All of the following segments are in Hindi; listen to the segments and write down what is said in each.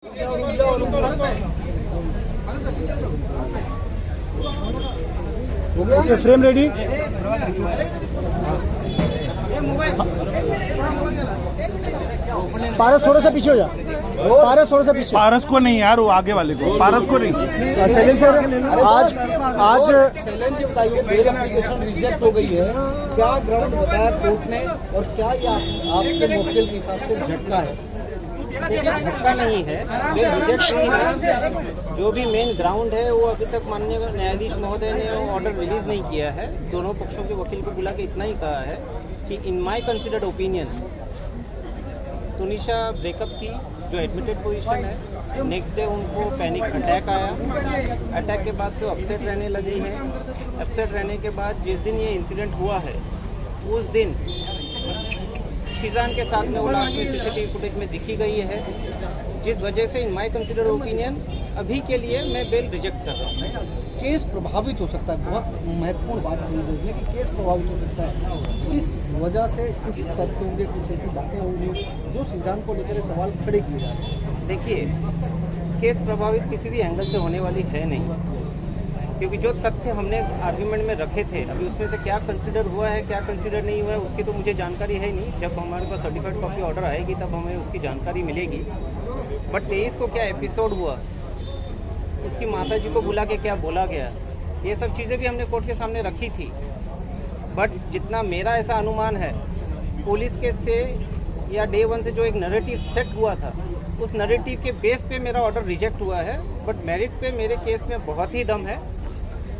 Okay, frame ready. पारस थोड़ा सा पीछे हो जा। पारस थोड़ा सा पीछे। पारस को नहीं यार, वो आगे वाले को, पारस को नहीं। शैलेंद्र सर, आज शैलेंद्र जी बताइए, बेल एप्लीकेशन रिजेक्ट हो गई है, क्या ग्राउंड बताया कोर्ट ने और क्या ये आपके मुवक्किल के हिसाब से झटका है? झटका नहीं है, बेल रिजेक्ट नहीं है। जो भी मेन ग्राउंड है वो अभी तक माननीय न्यायाधीश महोदय ने ऑर्डर रिलीज नहीं किया है। दोनों पक्षों के वकील को बुला के इतना ही कहा है कि in my considered opinion Tunisha breakup की जो एडमिटेड पोजीशन है, नेक्स्ट डे उनको पैनिक अटैक आया। अटैक के बाद से अपसेट रहने लगी है। अपसेट रहने के बाद जिस दिन ये इंसिडेंट हुआ है उस दिन शिजान के साथ में वो लास्ट में सीसीटीवी फुटेज में दिखी गई है, जिस वजह से इन माय कंसिडर्ड ओपिनियन अभी के लिए मैं बेल रिजेक्ट कर रहा हूँ। केस प्रभावित हो सकता है, बहुत महत्वपूर्ण बात कही जज ने कि केस प्रभावित हो सकता है। इस वजह से कुछ तथ्य होंगे, कुछ ऐसी बातें होंगी जो सीजान को लेकर सवाल खड़े किए जा रहे हैं। देखिए, केस प्रभावित किसी भी एंगल से होने वाली है नहीं, क्योंकि जो तथ्य हमने आर्ग्यूमेंट में रखे थे अभी उसमें से क्या कंसिडर हुआ है क्या कंसिडर नहीं हुआ है उसकी तो मुझे जानकारी है नहीं। जब हमारे पास सर्टिफाइड कॉपी ऑर्डर आएगी तब हमें उसकी जानकारी मिलेगी। बट 23 को क्या एपिसोड हुआ, उसकी माता जी को बुला के क्या बोला गया, ये सब चीज़ें भी हमने कोर्ट के सामने रखी थी। बट जितना मेरा ऐसा अनुमान है, पुलिस के से या डे 1 से जो एक नैरेटिव सेट हुआ था, उस नैरेटिव के बेस पे मेरा ऑर्डर रिजेक्ट हुआ है। बट मेरिट पे मेरे केस में बहुत ही दम है,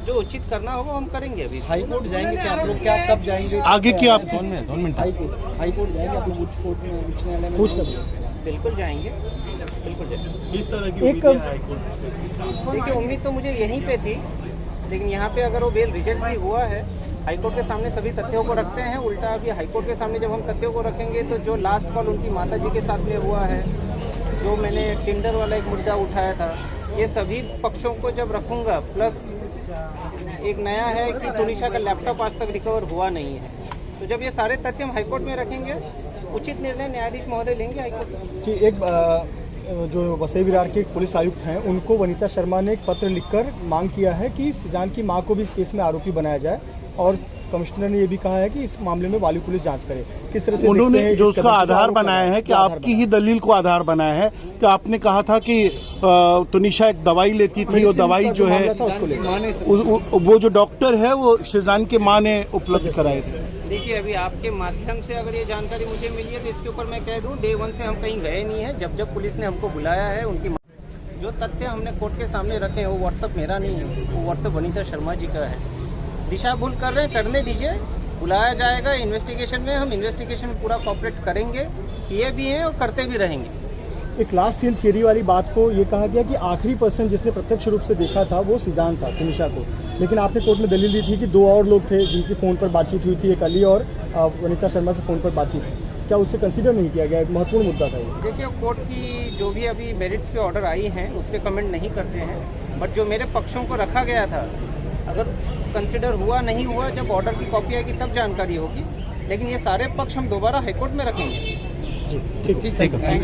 जो उचित करना होगा हम करेंगे। अभी हाई कोर्ट जाएंगे क्या आप लोग, क्या कब जाएंगे आगे की आप 2 मिनट हाई कोर्ट जाएंगे आप लोग, उच्च कोर्ट में, उच्च न्यायालय में पूछ कर बिल्कुल जाएंगे, बिल्कुल जाएंगे। इस तरह की एक देखिए, उम्मीद तो मुझे यहीं पे थी, लेकिन यहाँ पे अगर वो बेल रिजेक्ट भी हुआ है, हाईकोर्ट के सामने सभी तथ्यों को रखते हैं। उल्टा अभी हाईकोर्ट के सामने जब हम तथ्यों को रखेंगे तो जो लास्ट कॉल उनकी माता जी के साथ में हुआ है, जो मैंने टेंडर वाला एक मुद्दा उठाया था, ये सभी पक्षों को जब रखूँगा, प्लस एक नया है कि तुनिशा का लैपटॉप आज तक रिकवर हुआ नहीं है, तो जब ये सारे तथ्य हम हाईकोर्ट में रखेंगे, उचित निर्णय न्यायाधीश महोदय लेंगे हाईकोर्ट में। जी, एक जो वसई विरार के पुलिस आयुक्त हैं, उनको वनीता शर्मा ने एक पत्र लिखकर मांग किया है कि सीजान की मां को भी इस केस में आरोपी बनाया जाए, और कमिश्नर ने ये भी कहा है कि इस मामले में वाली पुलिस जांच करे। किस तरह से उन्होंने जो उसका आधार बनाया है कि आपकी ही दलील को आधार बनाया है कि आपने कहा था कि तुनिशा एक दवाई लेती थी, वो दवाई जो है वो जो डॉक्टर है वो शिजान के मां ने उपलब्ध कराए थे। देखिए, अभी आपके माध्यम से अगर ये जानकारी मुझे मिली है तो इसके ऊपर मैं कह दूं, डे 1 से हम कहीं गए नहीं है। जब पुलिस ने हमको बुलाया है, उनकी जो तथ्य हमने कोर्ट के सामने रखे हैं वो व्हाट्सअप मेरा नहीं है, वो व्हाट्सअप वनीता शर्मा जी का है। दिशा भूल कर रहे हैं, करने दीजिए, बुलाया जाएगा इन्वेस्टिगेशन में, हम इन्वेस्टिगेशन में पूरा कॉपरेट करेंगे, किए भी हैं और करते भी रहेंगे। एक लास्ट सीन थियरी वाली बात को ये कहा गया कि आखिरी पर्सन जिसने प्रत्यक्ष रूप से देखा था वो सीजान था, तुनिशा को, लेकिन आपने कोर्ट में दलील दी थी कि 2 और लोग थे जिनकी फ़ोन पर बातचीत हुई थी, एक अली और वनीता शर्मा से फ़ोन पर बातचीत। क्या उससे कंसीडर नहीं किया गया? एक महत्वपूर्ण मुद्दा था ये। देखिए, कोर्ट की जो भी अभी मेरिट्स पे ऑर्डर आई हैं उस पर कमेंट नहीं करते हैं, बट जो मेरे पक्षों को रखा गया था, अगर कंसिडर हुआ नहीं हुआ, जब ऑर्डर की कॉपी आएगी तब जानकारी होगी, लेकिन ये सारे पक्ष हम दोबारा हाईकोर्ट में रखेंगे। जी, ठीक है।